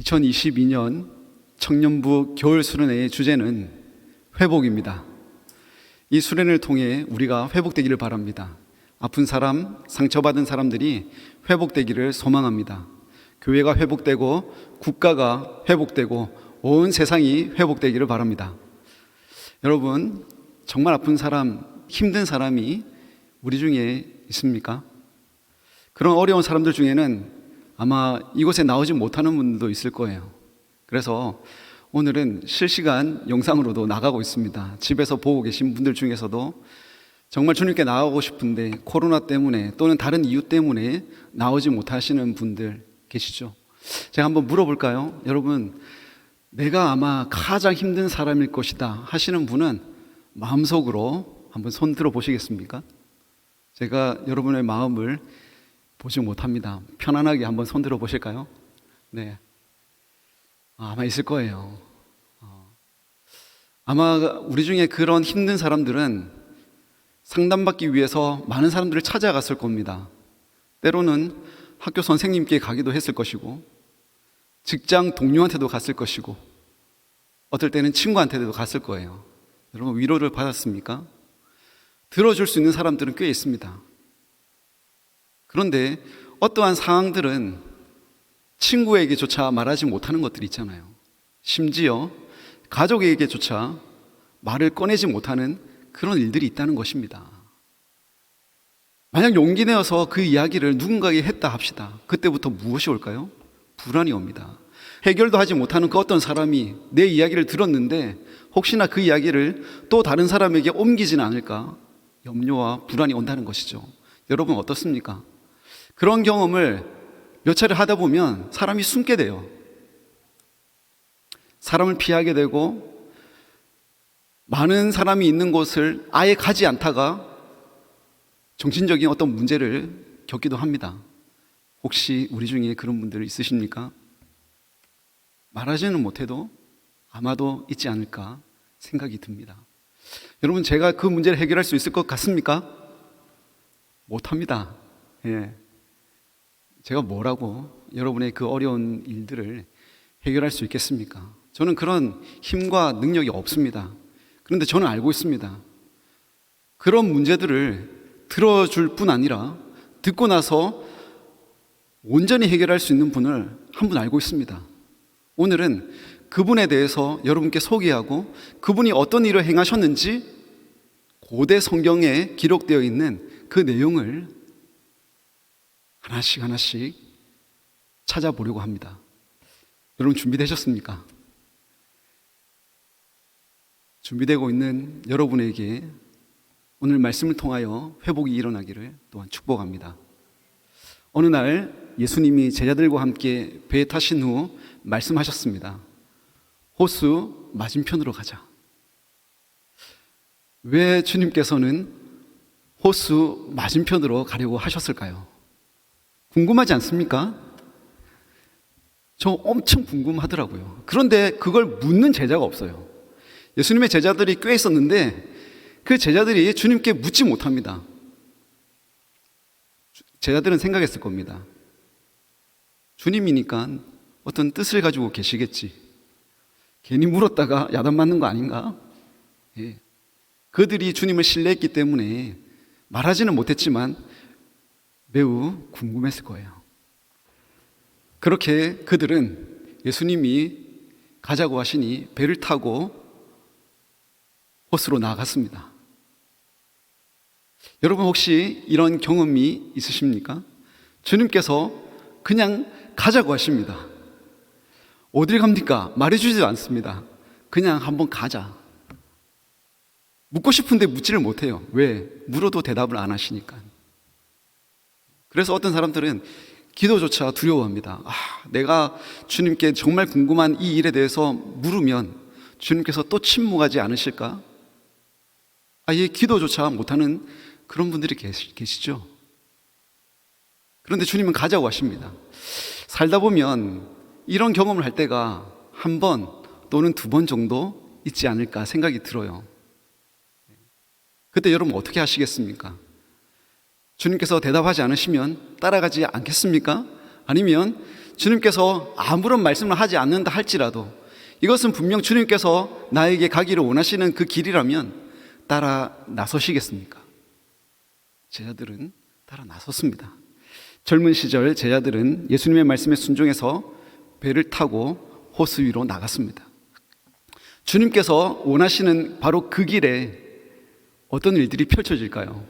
2022년 청년부 겨울 수련회의 주제는 회복입니다. 이 수련을 통해 우리가 회복되기를 바랍니다. 아픈 사람, 상처받은 사람들이 회복되기를 소망합니다. 교회가 회복되고 국가가 회복되고 온 세상이 회복되기를 바랍니다. 여러분, 정말 아픈 사람, 힘든 사람이 우리 중에 있습니까? 그런 어려운 사람들 중에는 아마 이곳에 나오지 못하는 분들도 있을 거예요. 그래서 오늘은 실시간 영상으로도 나가고 있습니다. 집에서 보고 계신 분들 중에서도 정말 주님께 나가고 싶은데 코로나 때문에 또는 다른 이유 때문에 나오지 못하시는 분들 계시죠? 제가 한번 물어볼까요? 여러분, 내가 아마 가장 힘든 사람일 것이다 하시는 분은 마음속으로 한번 손 들어 보시겠습니까? 제가 여러분의 마음을 보지 못합니다. 편안하게 한번 손 들어 보실까요? 네. 아마 있을 거예요. 아마 우리 중에 그런 힘든 사람들은 상담받기 위해서 많은 사람들을 찾아갔을 겁니다. 때로는 학교 선생님께 가기도 했을 것이고, 직장 동료한테도 갔을 것이고, 어떨 때는 친구한테도 갔을 거예요. 여러분, 위로를 받았습니까? 들어줄 수 있는 사람들은 꽤 있습니다. 그런데 어떠한 상황들은 친구에게조차 말하지 못하는 것들이 있잖아요. 심지어 가족에게조차 말을 꺼내지 못하는 그런 일들이 있다는 것입니다. 만약 용기 내어서 그 이야기를 누군가에게 했다 합시다. 그때부터 무엇이 올까요? 불안이 옵니다. 해결도 하지 못하는 그 어떤 사람이 내 이야기를 들었는데 혹시나 그 이야기를 또 다른 사람에게 옮기지는 않을까? 염려와 불안이 온다는 것이죠. 여러분 어떻습니까? 그런 경험을 몇 차례 하다 보면 사람이 숨게 돼요. 사람을 피하게 되고 많은 사람이 있는 곳을 아예 가지 않다가 정신적인 어떤 문제를 겪기도 합니다. 혹시 우리 중에 그런 분들 있으십니까? 말하지는 못해도 아마도 있지 않을까 생각이 듭니다. 여러분, 제가 그 문제를 해결할 수 있을 것 같습니까? 못합니다. 예. 제가 뭐라고 여러분의 그 어려운 일들을 해결할 수 있겠습니까? 저는 그런 힘과 능력이 없습니다. 그런데 저는 알고 있습니다. 그런 문제들을 들어줄 뿐 아니라 듣고 나서 온전히 해결할 수 있는 분을 한 분 알고 있습니다. 오늘은 그분에 대해서 여러분께 소개하고 그분이 어떤 일을 행하셨는지 고대 성경에 기록되어 있는 그 내용을 하나씩 찾아보려고 합니다. 여러분 준비되셨습니까? 준비되고 있는 여러분에게 오늘 말씀을 통하여 회복이 일어나기를 또한 축복합니다. 어느 날 예수님이 제자들과 함께 배에 타신 후 말씀하셨습니다. 호수 맞은편으로 가자. 왜 주님께서는 호수 맞은편으로 가려고 하셨을까요? 궁금하지 않습니까? 저 엄청 궁금하더라고요. 그런데 그걸 묻는 제자가 없어요. 예수님의 제자들이 꽤 있었는데 그 제자들이 주님께 묻지 못합니다. 제자들은 생각했을 겁니다. 주님이니까 어떤 뜻을 가지고 계시겠지. 괜히 물었다가 야단 맞는 거 아닌가? 예. 그들이 주님을 신뢰했기 때문에 말하지는 못했지만 매우 궁금했을 거예요. 그렇게 그들은 예수님이 가자고 하시니 배를 타고 호수로 나아갔습니다. 여러분 혹시 이런 경험이 있으십니까? 주님께서 그냥 가자고 하십니다. 어딜 갑니까? 말해주지도 않습니다. 그냥 한번 가자. 묻고 싶은데 묻지를 못해요. 왜? 물어도 대답을 안 하시니까. 그래서 어떤 사람들은 기도조차 두려워합니다. 내가 주님께 정말 궁금한 이 일에 대해서 물으면 주님께서 또 침묵하지 않으실까? 아예 기도조차 못하는 그런 분들이 계시죠. 그런데 주님은 가자고 하십니다. 살다 보면 이런 경험을 할 때가 한 번 또는 두 번 정도 있지 않을까 생각이 들어요. 그때 여러분 어떻게 하시겠습니까? 주님께서 대답하지 않으시면 따라가지 않겠습니까? 아니면 주님께서 아무런 말씀을 하지 않는다 할지라도 이것은 분명 주님께서 나에게 가기를 원하시는 그 길이라면 따라 나서시겠습니까? 제자들은 따라 나섰습니다. 젊은 시절 제자들은 예수님의 말씀에 순종해서 배를 타고 호수 위로 나갔습니다. 주님께서 원하시는 바로 그 길에 어떤 일들이 펼쳐질까요?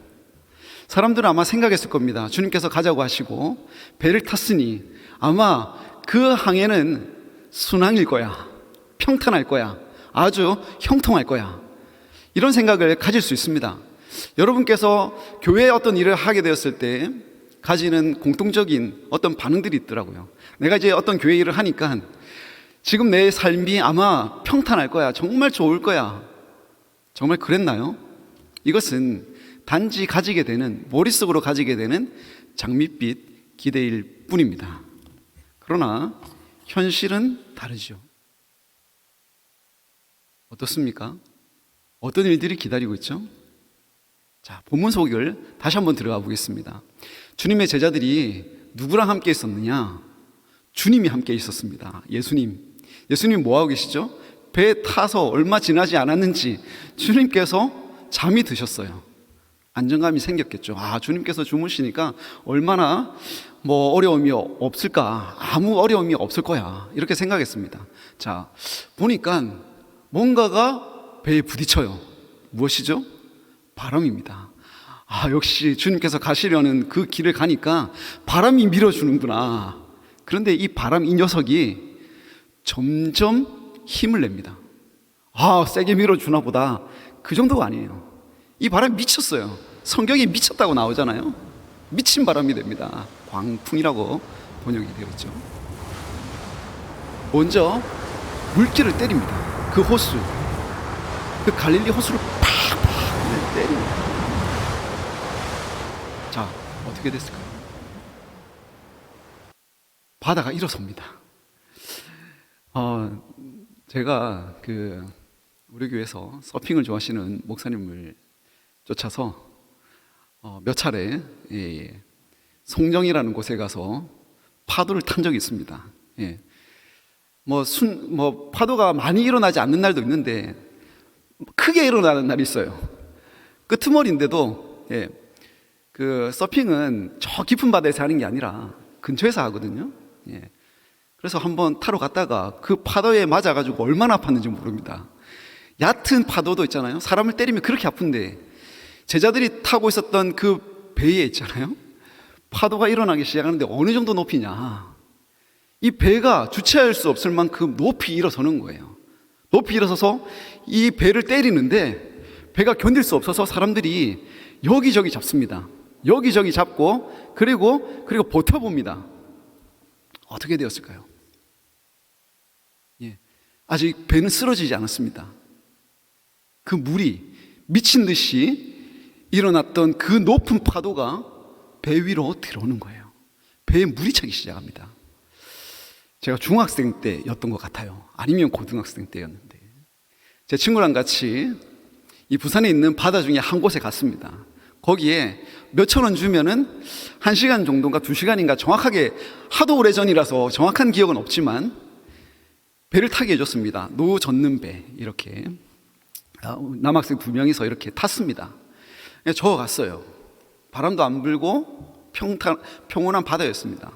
사람들은 아마 생각했을 겁니다. 주님께서 가자고 하시고 배를 탔으니 아마 그 항해는 순항일 거야, 평탄할 거야, 아주 형통할 거야, 이런 생각을 가질 수 있습니다. 여러분께서 교회에 어떤 일을 하게 되었을 때 가지는 공통적인 어떤 반응들이 있더라고요. 내가 이제 어떤 교회 일을 하니까 지금 내 삶이 아마 평탄할 거야, 정말 좋을 거야. 정말 그랬나요? 이것은 단지 가지게 되는, 머릿속으로 가지게 되는 장밋빛 기대일 뿐입니다. 그러나 현실은 다르죠. 어떻습니까? 어떤 일들이 기다리고 있죠? 자, 본문 속을 다시 한번 들어가 보겠습니다. 주님의 제자들이 누구랑 함께 있었느냐? 주님이 함께 있었습니다. 예수님 뭐하고 계시죠? 배에 타서 얼마 지나지 않았는지 주님께서 잠이 드셨어요. 안정감이 생겼겠죠. 아, 주님께서 주무시니까 얼마나 어려움이 없을까? 아무 어려움이 없을 거야, 이렇게 생각했습니다. 자, 보니까 뭔가가 배에 부딪혀요. 무엇이죠? 바람입니다. 아, 역시 주님께서 가시려는 그 길을 가니까 바람이 밀어주는구나. 그런데 이 바람, 이 녀석이 점점 힘을 냅니다. 아, 세게 밀어주나 보다. 그 정도가 아니에요. 이 바람이 미쳤어요. 성경에 미쳤다고 나오잖아요. 미친 바람이 됩니다. 광풍이라고 번역이 되어 있죠. 먼저 물길을 때립니다. 그 호수, 그 갈릴리 호수를 팍팍 때립니다. 자, 어떻게 됐을까요? 바다가 일어섭니다. 제가 우리 교회에서 서핑을 좋아하시는 목사님을 쫓아서 몇 차례 송정이라는 곳에 가서 파도를 탄 적이 있습니다. 파도가 많이 일어나지 않는 날도 있는데 크게 일어나는 날이 있어요. 끄트머리인데도 그 서핑은 저 깊은 바다에서 하는 게 아니라 근처에서 하거든요. 그래서 한번 타러 갔다가 그 파도에 맞아가지고 얼마나 아팠는지 모릅니다. 얕은 파도도 있잖아요. 사람을 때리면 그렇게 아픈데 제자들이 타고 있었던 그 배에 있잖아요. 파도가 일어나기 시작하는데 어느 정도 높이냐. 이 배가 주체할 수 없을 만큼 높이 일어서는 거예요. 높이 일어서서 이 배를 때리는데 배가 견딜 수 없어서 사람들이 여기저기 잡습니다. 여기저기 잡고 그리고 버텨봅니다. 어떻게 되었을까요? 아직 배는 쓰러지지 않았습니다. 그 물이 미친 듯이 일어났던 그 높은 파도가 배 위로 들어오는 거예요. 배에 물이 차기 시작합니다. 제가 중학생 때였던 것 같아요. 아니면 고등학생 때였는데 제 친구랑 같이 이 부산에 있는 바다 중에 한 곳에 갔습니다. 거기에 몇천 원 주면은 1시간 정도인가 2시간인가 정확하게 하도 오래전이라서 정확한 기억은 없지만 배를 타게 해줬습니다. 노 젓는 배, 이렇게 남학생 2명이서 이렇게 탔습니다. 저어갔어요. 바람도 안 불고 평온한 바다였습니다.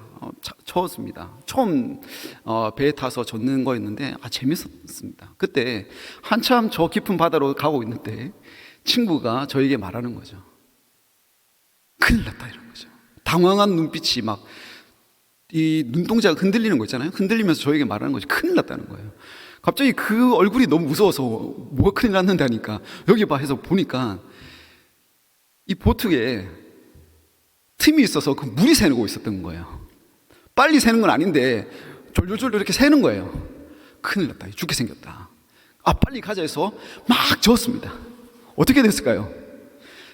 추웠습니다. 처음 배에 타서 젓는 거였는데 재밌었습니다. 그때 한참 저 깊은 바다로 가고 있는데 친구가 저에게 말하는 거죠. 큰일 났다, 이런 거죠. 당황한 눈빛이 막 이 눈동자가 흔들리는 거 있잖아요. 흔들리면서 저에게 말하는 거죠. 큰일 났다는 거예요. 갑자기 그 얼굴이 너무 무서워서 뭐가 큰일 났는데 하니까 여기 봐 해서 보니까 이 보트에 틈이 있어서 그 물이 새고 있었던 거예요. 빨리 새는 건 아닌데 졸졸졸 이렇게 새는 거예요. 큰일 났다, 죽게 생겼다. 빨리 가자 해서 막 저었습니다. 어떻게 됐을까요?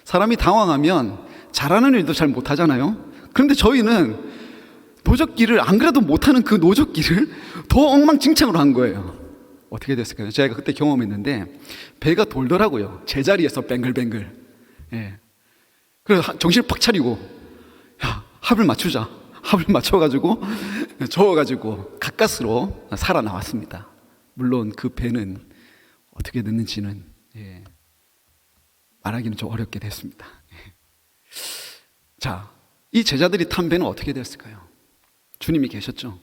사람이 당황하면 잘하는 일도 잘 못하잖아요. 그런데 저희는 노젓기를 안 그래도 못하는 그 노젓기를 더 엉망진창으로 한 거예요. 어떻게 됐을까요? 제가 그때 경험했는데 배가 돌더라고요. 제자리에서 뱅글뱅글. 그래서 정신을 팍 차리고 합을 맞추자. 합을 맞춰가지고 저어가지고 가까스로 살아나왔습니다. 물론 그 배는 어떻게 됐는지는 말하기는 좀 어렵게 됐습니다. 자, 이 제자들이 탄 배는 어떻게 됐을까요? 주님이 계셨죠.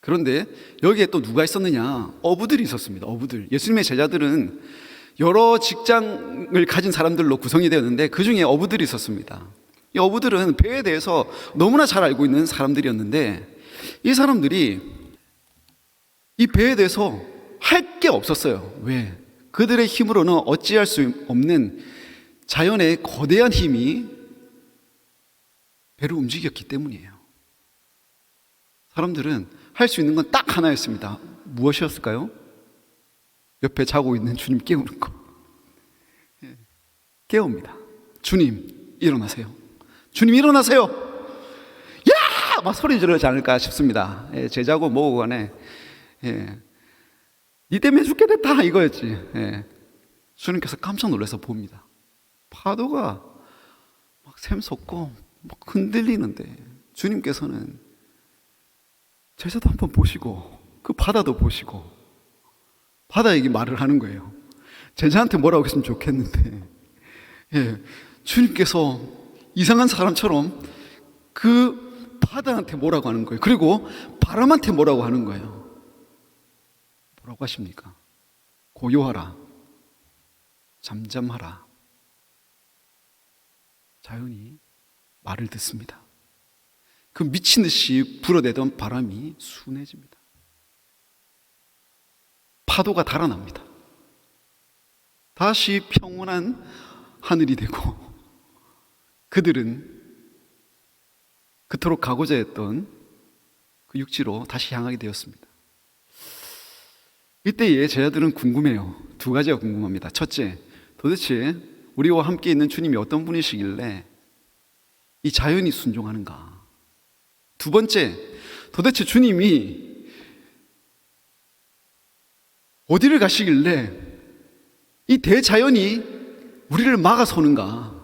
그런데 여기에 또 누가 있었느냐? 어부들이 있었습니다. 어부들. 예수님의 제자들은 여러 직장을 가진 사람들로 구성이 되었는데 그 중에 어부들이 있었습니다. 이 어부들은 배에 대해서 너무나 잘 알고 있는 사람들이었는데 이 사람들이 이 배에 대해서 할 게 없었어요. 왜? 그들의 힘으로는 어찌할 수 없는 자연의 거대한 힘이 배를 움직였기 때문이에요. 사람들은 할 수 있는 건 딱 하나였습니다. 무엇이었을까요? 옆에 자고 있는 주님 깨우는 거. 깨웁니다. 주님 일어나세요. 주님 일어나세요. 야! 막 소리 지르지 않을까 싶습니다. 제자고 뭐고 간에 니 때문에 죽게 됐다 이거였지. 주님께서 깜짝 놀라서 봅니다. 파도가 막 샘솟고 막 흔들리는데 주님께서는 제자도 한번 보시고 그 바다도 보시고 바다에게 말을 하는 거예요. 제자한테 뭐라고 했으면 좋겠는데 주님께서 이상한 사람처럼 그 바다한테 뭐라고 하는 거예요. 그리고 바람한테 뭐라고 하는 거예요. 뭐라고 하십니까? 고요하라, 잠잠하라. 자연이 말을 듣습니다. 그 미친 듯이 불어대던 바람이 순해집니다. 파도가 달아납니다. 다시 평온한 하늘이 되고 그들은 그토록 가고자 했던 그 육지로 다시 향하게 되었습니다. 이때에 제자들은 궁금해요. 두 가지가 궁금합니다. 첫째, 도대체 우리와 함께 있는 주님이 어떤 분이시길래 이 자연이 순종하는가? 두 번째, 도대체 주님이 어디를 가시길래 이 대자연이 우리를 막아서는가?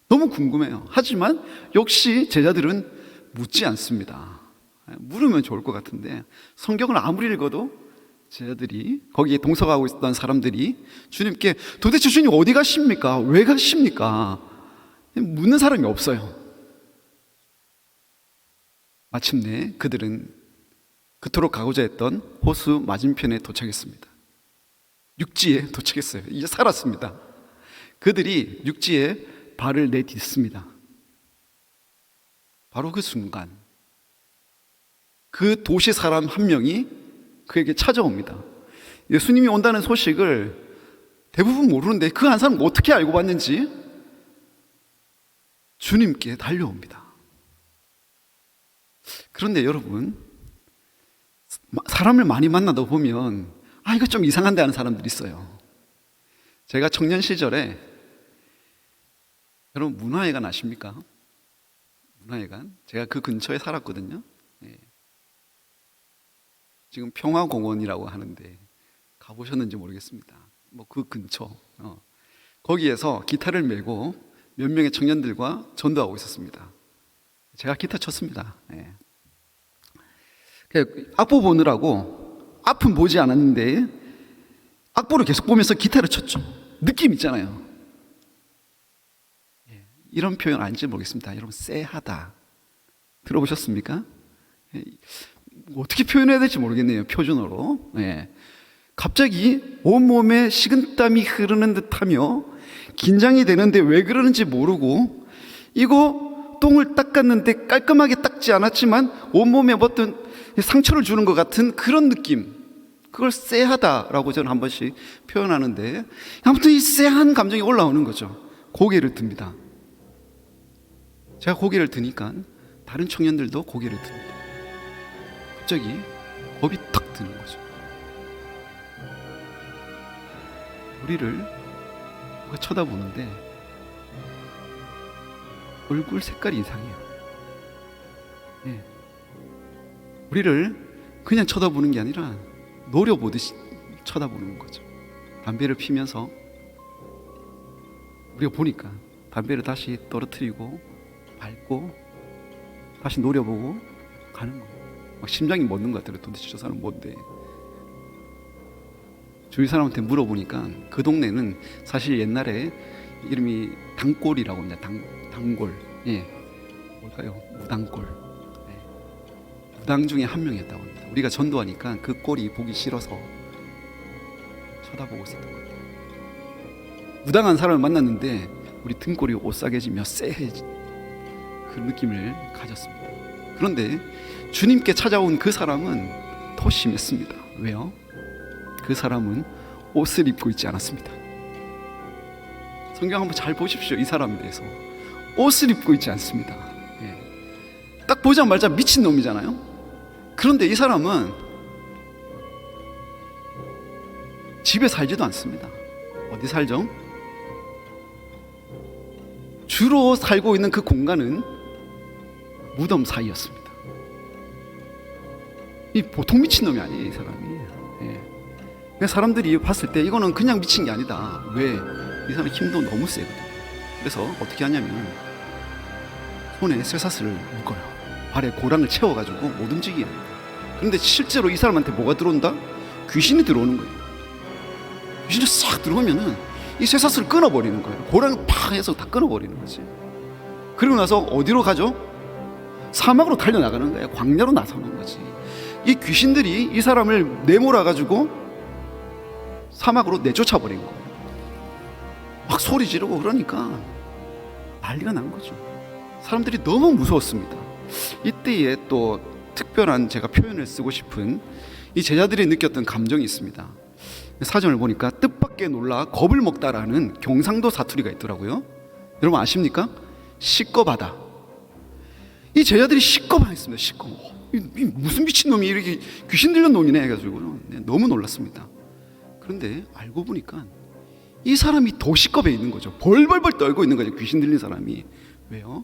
너무 궁금해요. 하지만 역시 제자들은 묻지 않습니다. 물으면 좋을 것 같은데 성경을 아무리 읽어도 제자들이 거기에 동석하고 있던 사람들이 주님께 도대체 주님 어디 가십니까? 왜 가십니까? 묻는 사람이 없어요. 마침내 그들은 그토록 가고자 했던 호수 맞은편에 도착했습니다. 육지에 도착했어요. 이제 살았습니다. 그들이 육지에 발을 내딛습니다. 바로 그 순간 그 도시 사람 한 명이 그에게 찾아옵니다. 예수님이 온다는 소식을 대부분 모르는데 그 한 사람은 어떻게 알고 봤는지 주님께 달려옵니다. 그런데 여러분, 사람을 많이 만나다 보면 이거 좀 이상한데 하는 사람들이 있어요. 제가 청년 시절에 여러분 문화회관 아십니까? 문화회관? 제가 그 근처에 살았거든요. 지금 평화공원이라고 하는데 가보셨는지 모르겠습니다. 뭐 그 근처 거기에서 기타를 메고 몇 명의 청년들과 전도하고 있었습니다. 제가 기타 쳤습니다. 악보 보느라고 앞은 보지 않았는데 악보를 계속 보면서 기타를 쳤죠. 느낌 있잖아요. 이런 표현 아닌지 모르겠습니다. 여러분, 쎄하다 들어보셨습니까? 어떻게 표현해야 될지 모르겠네요. 표준어로. 갑자기 온몸에 식은땀이 흐르는 듯하며 긴장이 되는데 왜 그러는지 모르고 이거 똥을 닦았는데 깔끔하게 닦지 않았지만 온몸에 어떤 상처를 주는 것 같은 그런 느낌, 그걸 쎄하다라고 저는 한 번씩 표현하는데 아무튼 이 쎄한 감정이 올라오는 거죠. 고개를 듭니다. 제가 고개를 드니까 다른 청년들도 고개를 듭니다. 갑자기 겁이 탁 드는 거죠. 우리를 누가 쳐다보는데 얼굴 색깔이 이상해요. 우리를 그냥 쳐다보는 게 아니라 노려보듯이 쳐다보는 거죠. 담배를 피면서 우리가 보니까 담배를 다시 떨어뜨리고 밟고 다시 노려보고 가는 거예요. 막 심장이 멎는 것 같아요. 도대체 저 사람 뭔데? 주위 사람한테 물어보니까 그 동네는 사실 옛날에 이름이 당골이라고 합니다. 당골. 예. 뭘까요? 무당골. 예. 무당 중에 한 명이었다고 합니다. 우리가 전도하니까 그 꼴이 보기 싫어서 쳐다보고 있었던 것 같아요. 무당한 사람을 만났는데 우리 등골이 오싹해지며 쎄해진 그런 느낌을 가졌습니다. 그런데 주님께 찾아온 그 사람은 더 심했습니다. 왜요? 그 사람은 옷을 입고 있지 않았습니다. 성경 한번 잘 보십시오. 이 사람에 대해서 옷을 입고 있지 않습니다. 예. 딱 보자마자 미친놈이잖아요. 그런데 이 사람은 집에 살지도 않습니다. 어디 살죠? 주로 살고 있는 그 공간은 무덤 사이였습니다. 이 보통 미친놈이 아니에요, 이 사람이. 예. 사람들이 봤을 때 이거는 그냥 미친 게 아니다. 왜? 이 사람 힘도 너무 세거든요. 그래서 어떻게 하냐면 손에 쇠사슬을 묶어요. 발에 고랑을 채워가지고 못 움직이게 합니다. 그런데 실제로 이 사람한테 뭐가 들어온다? 귀신이 들어오는 거예요. 귀신이 싹 들어오면은 이 쇠사슬을 끊어버리는 거예요. 고랑을 팍 해서 다 끊어버리는 거지. 그리고 나서 어디로 가죠? 사막으로 달려나가는 거예요. 광야로 나서는 거지. 이 귀신들이 이 사람을 내몰아가지고 사막으로 내쫓아버린 거예요. 막 소리 지르고 그러니까 난리가 난 거죠. 사람들이 너무 무서웠습니다. 이때에 또 특별한 제가 표현을 쓰고 싶은 이 제자들이 느꼈던 감정이 있습니다. 사전을 보니까 뜻밖의 놀라 겁을 먹다라는 경상도 사투리가 있더라고요. 여러분 아십니까? 시꺼바다. 이 제자들이 시꺼바했습니다. 시꺼. 이 무슨 미친놈이 이렇게 귀신 들린 놈이네 해가지고 너무 놀랐습니다. 그런데 알고 보니까 이 사람이 더 시꺼배 있는 거죠. 벌벌벌 떨고 있는 거죠. 귀신 들린 사람이. 왜요?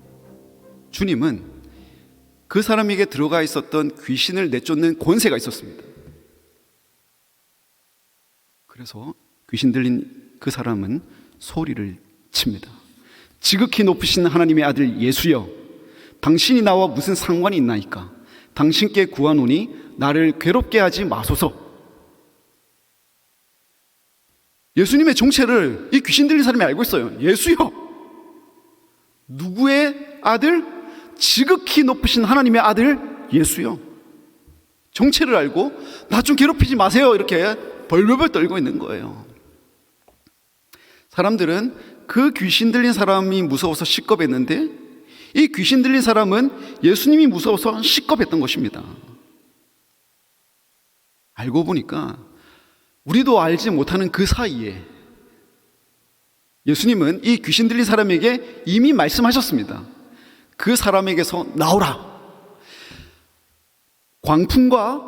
주님은 그 사람에게 들어가 있었던 귀신을 내쫓는 권세가 있었습니다. 그래서 귀신 들린 그 사람은 소리를 칩니다. 지극히 높으신 하나님의 아들 예수여, 당신이 나와 무슨 상관이 있나이까? 당신께 구하노니 나를 괴롭게 하지 마소서. 예수님의 정체를 이 귀신 들린 사람이 알고 있어요. 예수여, 누구의 아들? 지극히 높으신 하나님의 아들 예수여. 정체를 알고 나 좀 괴롭히지 마세요 이렇게 벌벌벌 떨고 있는 거예요. 사람들은 그 귀신 들린 사람이 무서워서 시겁했는데 이 귀신 들린 사람은 예수님이 무서워서 시겁했던 것입니다. 알고 보니까 우리도 알지 못하는 그 사이에 예수님은 이 귀신 들린 사람에게 이미 말씀하셨습니다. 그 사람에게서 나오라. 광풍과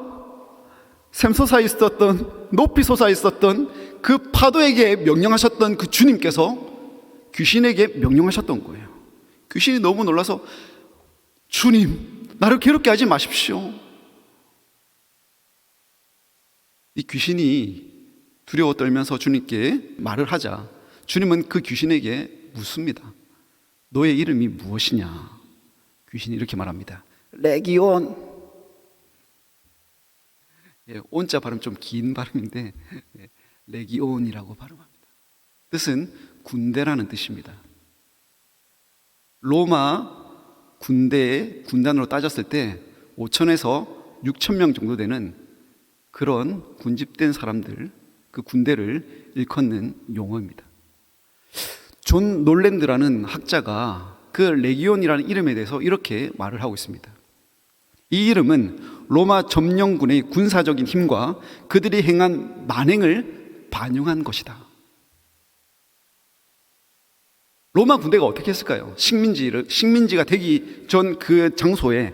샘솟아 있었던, 높이 솟아 있었던 그 파도에게 명령하셨던 그 주님께서 귀신에게 명령하셨던 거예요. 귀신이 너무 놀라서 주님, 나를 괴롭게 하지 마십시오. 이 귀신이 두려워 떨면서 주님께 말을 하자 주님은 그 귀신에게 묻습니다. 너의 이름이 무엇이냐? 귀신이 이렇게 말합니다. 레기온. 온자 발음 좀 긴 발음인데 레기온이라고 발음합니다. 뜻은 군대라는 뜻입니다. 로마 군대의 군단으로 따졌을 때 5천에서 6천 명 정도 되는 그런 군집된 사람들, 그 군대를 일컫는 용어입니다. 존 놀랜드라는 학자가 그 레기온이라는 이름에 대해서 이렇게 말을 하고 있습니다. 이 이름은 로마 점령군의 군사적인 힘과 그들이 행한 만행을 반영한 것이다. 로마 군대가 어떻게 했을까요? 식민지가 되기 전 그 장소에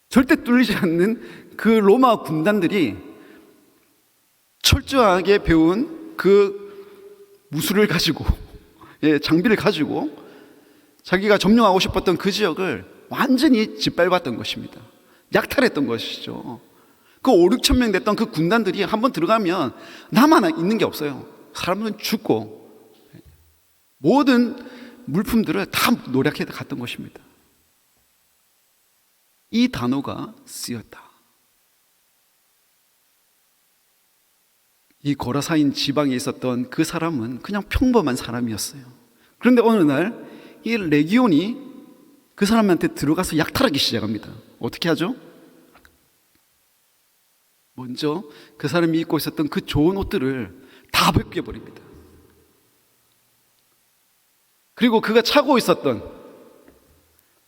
절대 뚫리지 않는 그 로마 군단들이 철저하게 배운 그 무술을 가지고 장비를 가지고 자기가 점령하고 싶었던 그 지역을 완전히 짓밟았던 것입니다. 약탈했던 것이죠. 그 5, 6천 명 됐던 그 군단들이 한번 들어가면 나만 있는 게 없어요. 사람들은 죽고 모든 물품들을 다 노략해 갔던 것입니다. 이 단어가 쓰였다. 이 고라사인 지방에 있었던 그 사람은 그냥 평범한 사람이었어요. 그런데 어느 날 이 레기온이 그 사람한테 들어가서 약탈하기 시작합니다. 어떻게 하죠? 먼저 그 사람이 입고 있었던 그 좋은 옷들을 다 벗겨버립니다. 그리고 그가 차고 있었던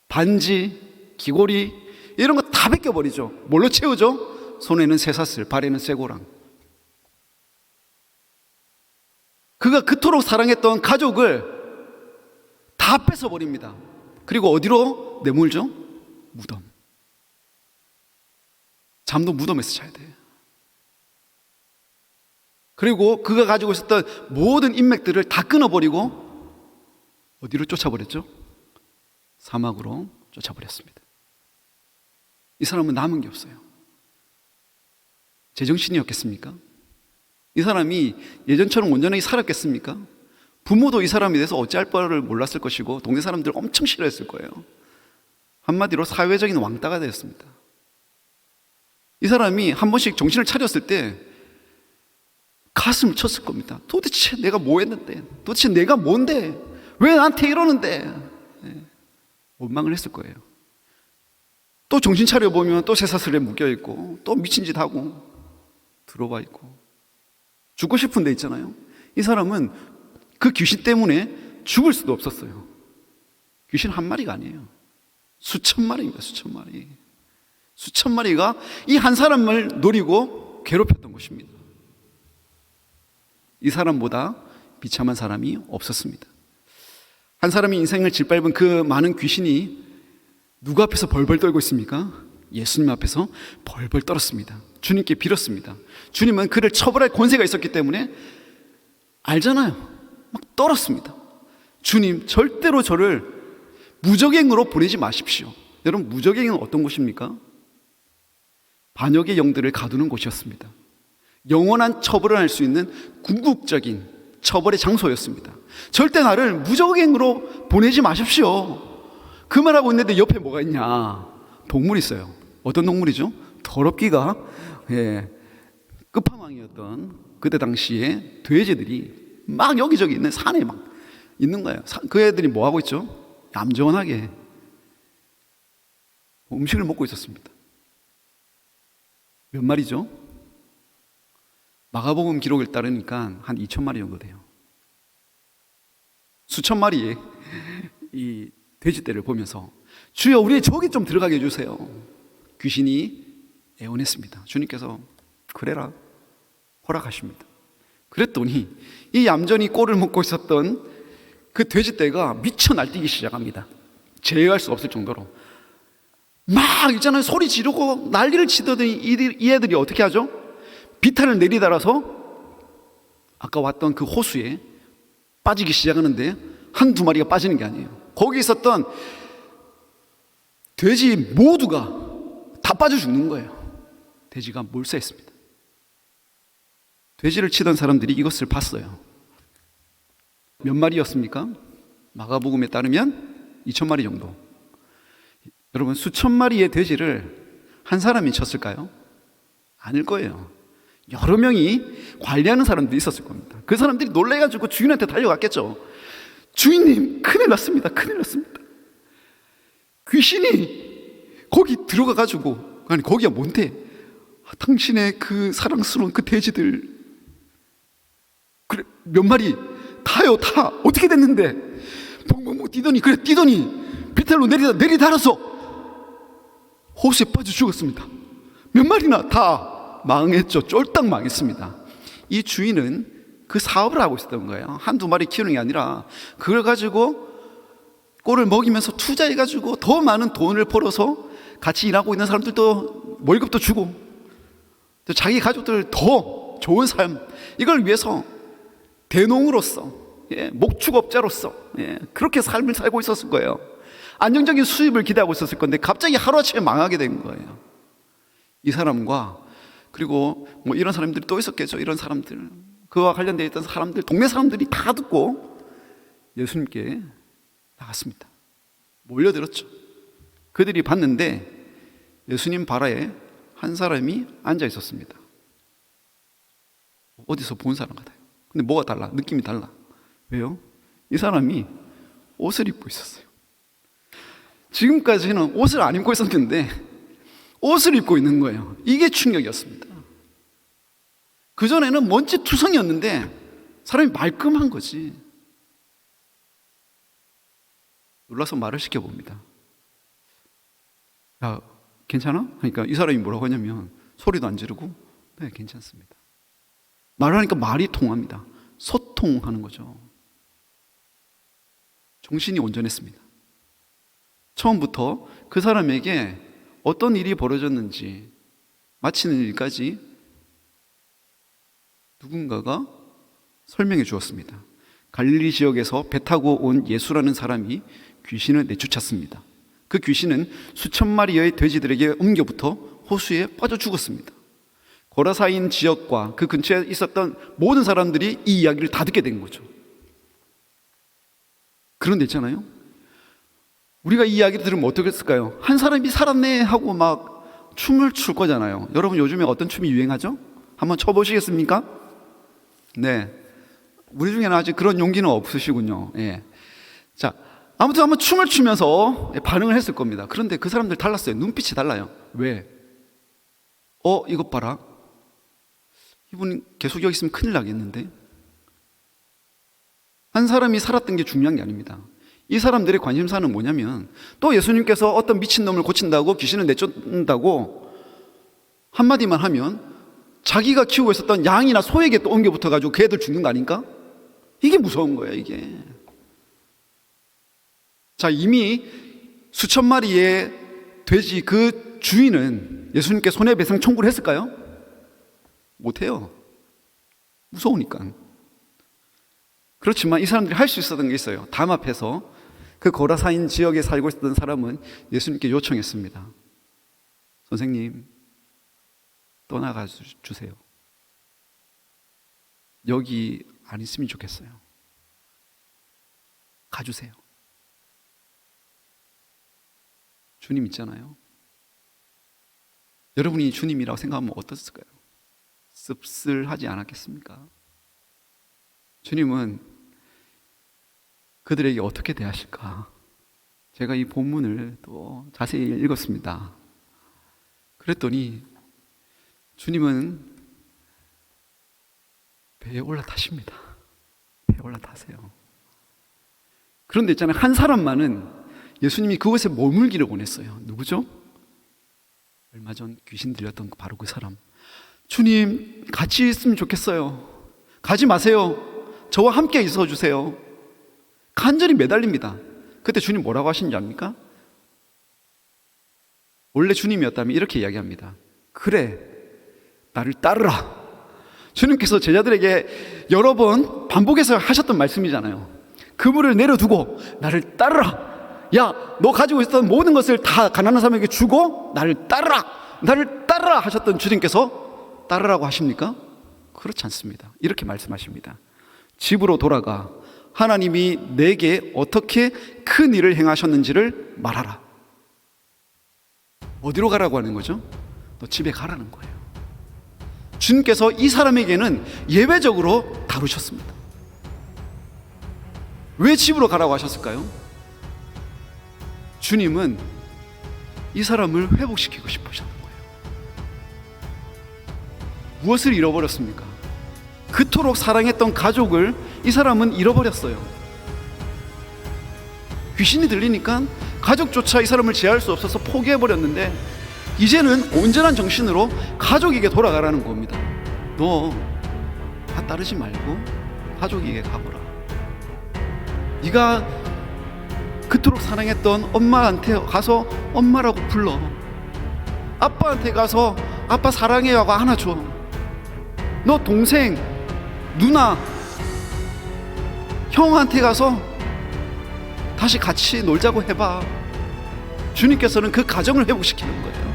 반지, 귀걸이 이런 거 다 벗겨버리죠. 뭘로 채우죠? 손에는 쇠사슬, 발에는 쇠고랑. 그가 그토록 사랑했던 가족을 다 뺏어버립니다. 그리고 어디로 내몰죠? 무덤. 잠도 무덤에서 자야 돼요. 그리고 그가 가지고 있었던 모든 인맥들을 다 끊어버리고 어디로 쫓아버렸죠? 사막으로 쫓아버렸습니다. 이 사람은 남은 게 없어요. 제정신이었겠습니까? 이 사람이 예전처럼 온전하게 살았겠습니까? 부모도 이 사람에 대해서 어찌할 바를 몰랐을 것이고 동네 사람들 엄청 싫어했을 거예요. 한마디로 사회적인 왕따가 되었습니다. 이 사람이 한 번씩 정신을 차렸을 때 가슴을 쳤을 겁니다. 도대체 내가 뭐 했는데, 도대체 내가 뭔데, 왜 나한테 이러는데, 원망을 했을 거예요. 또 정신 차려보면 또 쇠사슬에 묶여있고 또 미친 짓 하고 들어와 있고 죽고 싶은 데 있잖아요. 이 사람은 그 귀신 때문에 죽을 수도 없었어요. 귀신 한 마리가 아니에요. 수천 마리입니다. 수천 마리. 수천 마리가 이 한 사람을 노리고 괴롭혔던 것입니다. 이 사람보다 비참한 사람이 없었습니다. 한 사람이 인생을 짓밟은 그 많은 귀신이 누구 앞에서 벌벌 떨고 있습니까? 예수님 앞에서 벌벌 떨었습니다. 주님께 빌었습니다. 주님은 그를 처벌할 권세가 있었기 때문에 알잖아요. 막 떨었습니다. 주님, 절대로 저를 무적행으로 보내지 마십시오. 여러분, 무적행은 어떤 곳입니까? 반역의 영들을 가두는 곳이었습니다. 영원한 처벌을 할 수 있는 궁극적인 처벌의 장소였습니다. 절대 나를 무적행으로 보내지 마십시오. 그 말하고 있는데 옆에 뭐가 있냐? 동물이 있어요. 어떤 동물이죠? 더럽기가 끝판왕이었던 그때 당시에 돼지들이 막 여기저기 있는 산에 막 있는 거예요. 그 애들이 뭐 하고 있죠? 얌전하게 음식을 먹고 있었습니다. 몇 마리죠? 마가복음 기록을 따르니까 한 2,000마리 정도 돼요. 수천 마리의 이 돼지떼를 보면서 주여, 우리 저기 좀 들어가게 해주세요. 귀신이 애원했습니다. 주님께서 그래라 허락하십니다. 그랬더니 이 얌전히 꼴을 먹고 있었던 그 돼지떼가 미쳐 날뛰기 시작합니다. 제어할 수 없을 정도로 막 있잖아요. 소리 지르고 난리를 치더니 이 애들이 어떻게 하죠? 비탈을 내리달아서 아까 왔던 그 호수에 빠지기 시작하는데 한두 마리가 빠지는 게 아니에요. 거기 있었던 돼지 모두가 다 빠져 죽는 거예요. 돼지가 몰사했습니다. 돼지를 치던 사람들이 이것을 봤어요. 몇 마리였습니까? 마가복음에 따르면 2,000마리 정도. 여러분, 수천 마리의 돼지를 한 사람이 쳤을까요? 아닐 거예요. 여러 명이 관리하는 사람들이 있었을 겁니다. 그 사람들이 놀래가지고 주인한테 달려갔겠죠. 주인님, 큰일 났습니다. 큰일 났습니다. 귀신이 거기 들어가가지고, 아니 거기가 뭔데? 당신의 그 사랑스러운 그 돼지들 그래 몇 마리 타요. 타. 어떻게 됐는데? 벙벙벙 뛰더니, 그래 뛰더니 비탈로 내리달아서 호수에 빠져 죽었습니다. 몇 마리나 다 망했죠. 쫄딱 망했습니다. 이 주인은 그 사업을 하고 있었던 거예요. 한두 마리 키우는 게 아니라 그걸 가지고 꼴을 먹이면서 투자해가지고 더 많은 돈을 벌어서 같이 일하고 있는 사람들도 월급도 주고 또 자기 가족들 더 좋은 삶, 이걸 위해서 대농으로서, 목축업자로서 그렇게 삶을 살고 있었을 거예요. 안정적인 수입을 기대하고 있었을 건데 갑자기 하루아침에 망하게 된 거예요. 이 사람과 그리고 뭐 이런 사람들이 또 있었겠죠. 이런 사람들, 그와 관련되어 있던 사람들, 동네 사람들이 다 듣고 예수님께 나갔습니다. 몰려들었죠. 그들이 봤는데 예수님 바라에 한 사람이 앉아 있었습니다. 어디서 본 사람 같아요. 근데 뭐가 달라? 느낌이 달라. 왜요? 이 사람이 옷을 입고 있었어요. 지금까지는 옷을 안 입고 있었는데 옷을 입고 있는 거예요. 이게 충격이었습니다. 그전에는 먼지 투성이었는데 사람이 말끔한 거지. 놀라서 말을 시켜봅니다. 야, 괜찮아? 그러니까 이 사람이 뭐라고 하냐면 소리도 안 지르고 네, 괜찮습니다. 말을 하니까 말이 통합니다. 소통하는 거죠. 정신이 온전했습니다. 처음부터 그 사람에게 어떤 일이 벌어졌는지 마치는 일까지 누군가가 설명해 주었습니다. 갈릴리 지역에서 배 타고 온 예수라는 사람이 귀신을 내쫓았습니다. 그 귀신은 수천 마리의 돼지들에게 옮겨붙어 호수에 빠져 죽었습니다. 고라사인 지역과 그 근처에 있었던 모든 사람들이 이 이야기를 다 듣게 된 거죠. 그런데 있잖아요, 우리가 이 이야기를 들으면 어떻게 했을까요? 한 사람이 살았네 하고 막 춤을 출 거잖아요. 여러분 요즘에 어떤 춤이 유행하죠? 한번 춰보시겠습니까? 네, 우리 중에는 아직 그런 용기는 없으시군요. 예. 자, 아무튼 한번 춤을 추면서 반응을 했을 겁니다. 그런데 그 사람들 달랐어요. 눈빛이 달라요. 왜? 이것 봐라. 이분 계속 여기 있으면 큰일 나겠는데? 한 사람이 살았던 게 중요한 게 아닙니다. 이 사람들의 관심사는 뭐냐면 또 예수님께서 어떤 미친놈을 고친다고, 귀신을 내쫓는다고 한마디만 하면 자기가 키우고 있었던 양이나 소에게 또 옮겨 붙어가지고 그 애들 죽는 거 아닌가? 이게 무서운 거예요, 이게. 자, 이미 수천 마리의 돼지 그 주인은 예수님께 손해배상 청구를 했을까요? 못해요. 무서우니까. 그렇지만 이 사람들이 할 수 있었던 게 있어요. 담 앞에서 그 고라사인 지역에 살고 있었던 사람은 예수님께 요청했습니다. 선생님, 떠나가 주세요. 여기 안 있으면 좋겠어요. 가주세요. 주님 있잖아요. 여러분이 주님이라고 생각하면 어떻을까요? 씁쓸하지 않았겠습니까? 주님은 그들에게 어떻게 대하실까? 제가 이 본문을 또 자세히 읽었습니다. 그랬더니 주님은 배에 올라타십니다. 배에 올라타세요. 그런데 있잖아요, 한 사람만은 예수님이 그곳에 머물기를 원했어요. 누구죠? 얼마 전 귀신 들렸던 바로 그 사람. 주님, 같이 있으면 좋겠어요. 가지 마세요. 저와 함께 있어 주세요. 간절히 매달립니다. 그때 주님 뭐라고 하신지 압니까? 원래 주님이었다면 이렇게 이야기합니다. 그래, 나를 따르라. 주님께서 제자들에게 여러 번 반복해서 하셨던 말씀이잖아요. 그물을 내려두고 나를 따르라. 야, 너 가지고 있었던 모든 것을 다 가난한 사람에게 주고 나를 따르라. 나를 따르라 하셨던 주님께서 따르라고 하십니까? 그렇지 않습니다. 이렇게 말씀하십니다. 집으로 돌아가 하나님이 내게 어떻게 큰 일을 행하셨는지를 말하라. 어디로 가라고 하는 거죠? 너 집에 가라는 거예요. 주님께서 이 사람에게는 예외적으로 다루셨습니다. 왜 집으로 가라고 하셨을까요? 주님은 이 사람을 회복시키고 싶으셨던 거예요. 무엇을 잃어버렸습니까? 그토록 사랑했던 가족을 이 사람은 잃어버렸어요. 귀신이 들리니까 가족조차 이 사람을 제어할 수 없어서 포기해버렸는데 이제는 온전한 정신으로 가족에게 돌아가라는 겁니다. 너 다 따르지 말고 가족에게 가보라. 네가 그토록 사랑했던 엄마한테 가서 엄마라고 불러. 아빠한테 가서 아빠 사랑해요 하고 안아줘. 너 동생, 누나, 형한테 가서 다시 같이 놀자고 해봐. 주님께서는 그 가정을 회복시키는 거예요.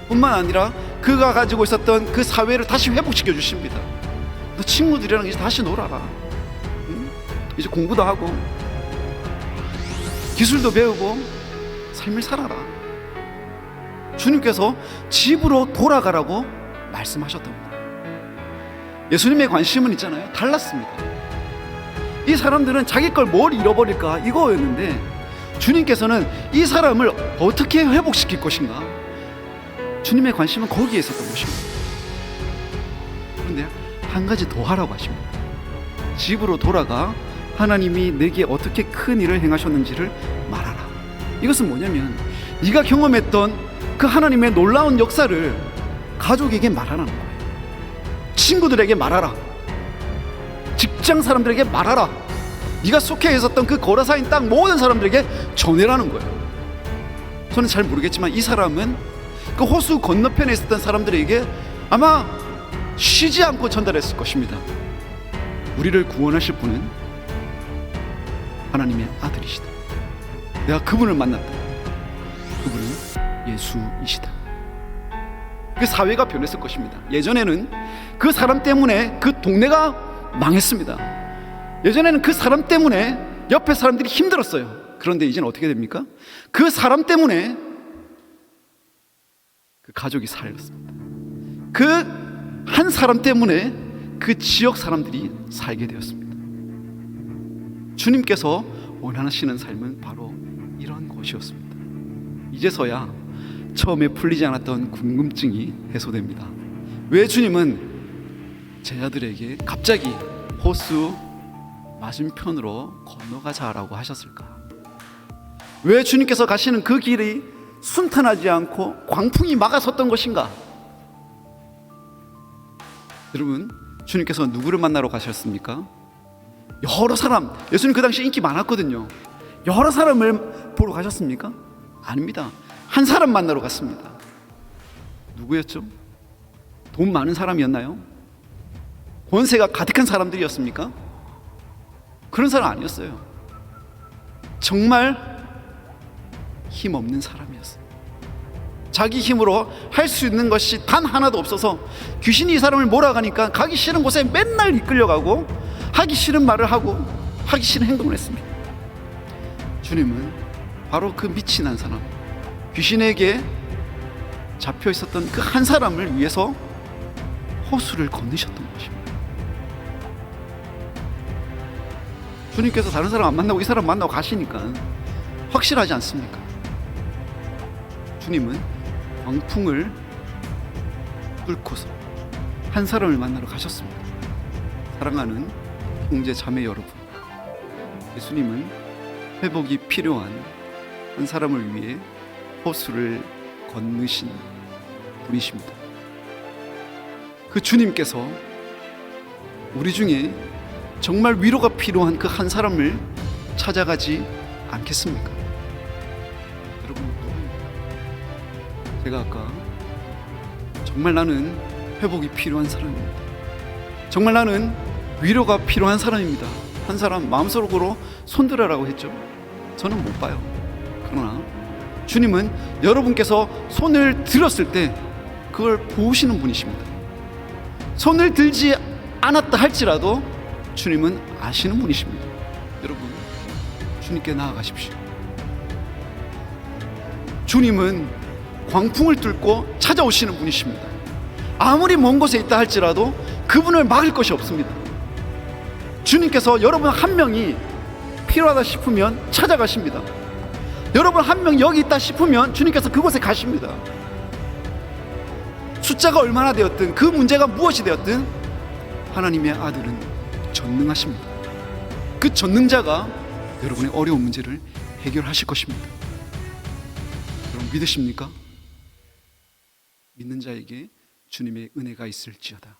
뿐만 아니라 그가 가지고 있었던 그 사회를 다시 회복시켜 주십니다. 너 친구들이랑 이제 다시 놀아라. 응? 이제 공부도 하고 기술도 배우고 삶을 살아라. 주님께서 집으로 돌아가라고 말씀하셨답니다. 예수님의 관심은 있잖아요, 달랐습니다. 이 사람들은 자기 걸 뭘 잃어버릴까 이거였는데, 주님께서는 이 사람을 어떻게 회복시킬 것인가, 주님의 관심은 거기에 있었던 것입니다. 그런데 한 가지 더 하라고 하십니다. 집으로 돌아가 하나님이 내게 어떻게 큰 일을 행하셨는지를 말하라. 이것은 뭐냐면, 네가 경험했던 그 하나님의 놀라운 역사를 가족에게 말하라는 거예요. 친구들에게 말하라. 직장 사람들에게 말하라. 네가 속해 있었던 그 거라사인 땅 모든 사람들에게 전해라는 거예요. 저는 잘 모르겠지만 이 사람은 그 호수 건너편에 있었던 사람들에게 아마 쉬지 않고 전달했을 것입니다. 우리를 구원하실 분은 하나님의 아들이시다. 내가 그분을 만났다. 그분은 예수이시다. 그 사회가 변했을 것입니다. 예전에는 그 사람 때문에 그 동네가 망했습니다. 예전에는 그 사람 때문에 옆에 사람들이 힘들었어요. 그런데 이제는 어떻게 됩니까? 그 사람 때문에 그 가족이 살렸습니다. 그 한 사람 때문에 그 지역 사람들이 살게 되었습니다. 주님께서 원하시는 삶은 바로 이런 것이었습니다. 이제서야 처음에 풀리지 않았던 궁금증이 해소됩니다. 왜 주님은 제자들에게 갑자기 호수 맞은편으로 건너가자라고 하셨을까? 왜 주님께서 가시는 그 길이 순탄하지 않고 광풍이 막아섰던 것인가? 여러분, 주님께서 누구를 만나러 가셨습니까? 여러 사람, 예수님 그 당시 인기 많았거든요. 여러 사람을 보러 가셨습니까? 아닙니다. 한 사람 만나러 갔습니다. 누구였죠? 돈 많은 사람이었나요? 권세가 가득한 사람들이었습니까? 그런 사람 아니었어요. 정말 힘없는 사람이었어요. 자기 힘으로 할 수 있는 것이 단 하나도 없어서 귀신이 이 사람을 몰아가니까 가기 싫은 곳에 맨날 이끌려가고 하기 싫은 말을 하고 하기 싫은 행동을 했습니다. 주님은 바로 그 미친 한 사람, 귀신에게 잡혀 있었던 그 한 사람을 위해서 호수를 건너셨던 것입니다. 주님께서 다른 사람 안 만나고 이 사람 만나고 가시니까 확실하지 않습니까? 주님은 광풍을 뚫고서 한 사람을 만나러 가셨습니다. 사랑하는 형제 자매 여러분, 예수님은 회복이 필요한 한 사람을 위해 호수를 건너신 분이십니다. 그 주님께서 우리 중에 정말 위로가 필요한 그 한 사람을 찾아가지 않겠습니까? 여러분, 제가 아까 정말 나는 회복이 필요한 사람입니다, 정말 나는 위로가 필요한 사람입니다, 한 사람 마음속으로 손들어라고 했죠. 저는 못 봐요. 그러나 주님은 여러분께서 손을 들었을 때 그걸 보시는 분이십니다. 손을 들지 않았다 할지라도 주님은 아시는 분이십니다. 여러분, 주님께 나아가십시오. 주님은 광풍을 뚫고 찾아오시는 분이십니다. 아무리 먼 곳에 있다 할지라도 그분을 막을 것이 없습니다. 주님께서 여러분 한 명이 필요하다 싶으면 찾아가십니다. 여러분 한 명 여기 있다 싶으면 주님께서 그곳에 가십니다. 숫자가 얼마나 되었든 그 문제가 무엇이 되었든 하나님의 아들은 전능하십니다. 그 전능자가 여러분의 어려운 문제를 해결하실 것입니다. 여러분 믿으십니까? 믿는 자에게 주님의 은혜가 있을지어다.